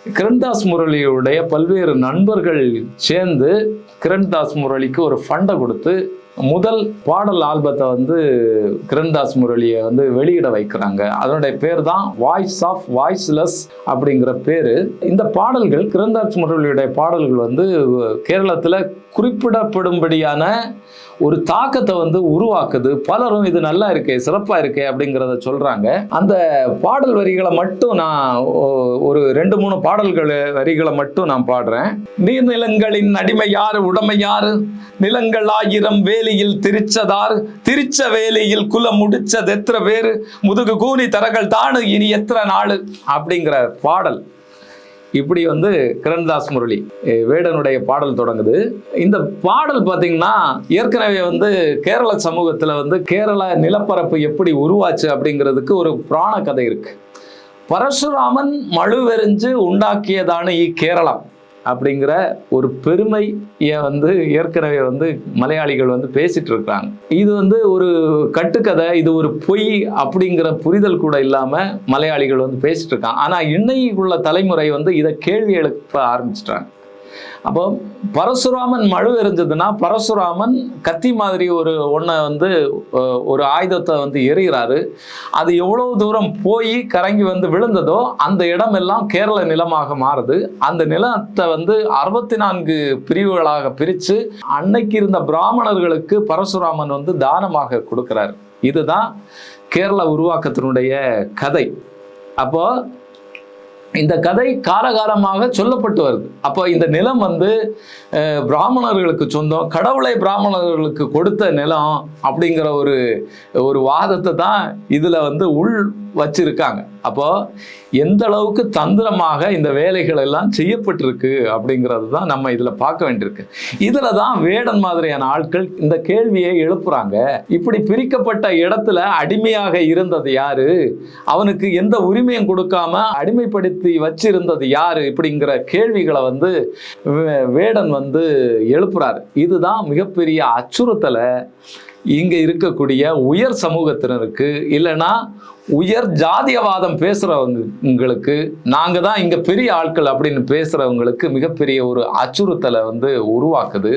கிரண்தாஸ் முரளியுடைய பல்வேறு நண்பர்கள் சேர்ந்து கிரண்தாஸ் முரளிக்கு ஒரு ஃபண்டை கொடுத்து முதல் பாடல் ஆல்பத்தை வந்து கிரண்தாஸ் முரளியை வந்து வெளியிட வைக்கிறாங்க. அதனுடைய பேர் தான் வாய்ஸ் ஆஃப் வாய்ஸ்லெஸ் அப்படிங்கிற பேரு. இந்த பாடல்கள் கிரண்தாஸ் முரளியுடைய பாடல்கள் வந்து கேரளத்தில் குறிப்பிடப்படும்படியான ஒரு தாக்கத்தை வந்து உருவாக்குது. பலரும் இது நல்லா இருக்கே, சிறப்பா இருக்கே அப்படிங்கிறத சொல்றாங்க. அந்த பாடல் வரிகளை மட்டும் நான் ஒரு 2-3 பாடல்கள் வரிகளை மட்டும் நான் பாடுறேன். நீர்நிலங்களின் அடிமை யாரு, உடைமை யாரு, நிலங்கள் 1000 வேலியில் திரிச்சதாறு, திரிச்ச வேலியில் குலம் முடிச்சது எத்தனை பேரு, முதுகு கூனி தரகள் தானு இனி எத்தனை நாள் அப்படிங்கிற பாடல். இப்படி வந்து கிரண்தாஸ் முரளி வேடனுடைய பாடல் தொடங்குது. இந்த பாடல் பார்த்தீங்கன்னா ஏற்கனவே வந்து கேரள சமூகத்தில் வந்து கேரள நிலப்பரப்பு எப்படி உருவாச்சு அப்படிங்கிறதுக்கு ஒரு புராண கதை இருக்கு. பரசுராமன் மழுவெறிஞ்சு உண்டாக்கியதான கேரளம் அப்படிங்கிற ஒரு பெருமையை வந்து ஏற்கனவே வந்து மலையாளிகள் வந்து பேசிட்டு இருக்காங்க. இது வந்து ஒரு கட்டுக்கதை, இது ஒரு பொய் அப்படிங்கிற புரிதல் கூட இல்லாம மலையாளிகள் வந்து பேசிட்டு இருக்காங்க. ஆனா இன்னைக்கு உள்ள தலைமுறை வந்து இதை கேள்வி எழுப்ப ஆரம்பிச்சிட்டாங்க. அப்போ பரசுராமன் மழு எறிஞ்சதுன்னா பரசுராமன் கத்தி மாதிரி ஒன்றை வந்து ஒரு ஆயுதத்தை வந்து எறிகிறாரு. அது எவ்வளவு தூரம் போய் கரங்கி வந்து விழுந்ததோ அந்த இடம் எல்லாம் கேரள நிலமாக மாறுது. அந்த நிலத்தை வந்து 64 பிரிவுகளாக பிரித்து அன்னைக்கு இருந்த பிராமணர்களுக்கு பரசுராமன் வந்து தானமாக கொடுக்கிறார். இதுதான் கேரள உருவாக்கத்தினுடைய கதை. அப்போ இந்த கதை காலகாலமாக சொல்லப்பட்டு வருது. அப்போ இந்த நிலம் வந்து பிராமணர்களுக்கு சொந்தம், கடவுளை பிராமணர்களுக்கு கொடுத்த நிலம் அப்படிங்கிற ஒரு வாதத்தை தான் இதுல வந்து உள் வச்சிருக்காங்க. அப்போ எந்த அளவுக்கு தந்திரமாக இந்த வேலைகள் எல்லாம் செய்யப்பட்டிருக்கு அப்படிங்கிறது தான் நம்ம இதுல பார்க்க வேண்டியிருக்கு. இதுல தான் வேடன் மாதிரியான ஆட்கள் இந்த கேள்வியை எழுப்புறாங்க. இப்படி பிரிக்கப்பட்ட இடத்துல அடிமையாக இருந்தது யாரு, அவனுக்கு எந்த உரிமையும் கொடுக்காம அடிமைப்படுத்தி வச்சிருந்தது யாரு, இப்படிங்கிற கேள்விகளை வந்து வேடன் வந்து எழுப்புறாரு. இதுதான் மிகப்பெரிய அச்சுறுத்தலை இங்க இருக்கக்கூடிய உயர் சமூகத்தினருக்கு, இல்லைன்னா உயர் ஜாதியவாதம் பேசுறவங்களுக்கு, நாங்க தான் இங்க பெரிய ஆட்கள் அப்படின்னு பேசுறவங்களுக்கு மிகப்பெரிய ஒரு அச்சுறுத்தலை வந்து உருவாக்குது.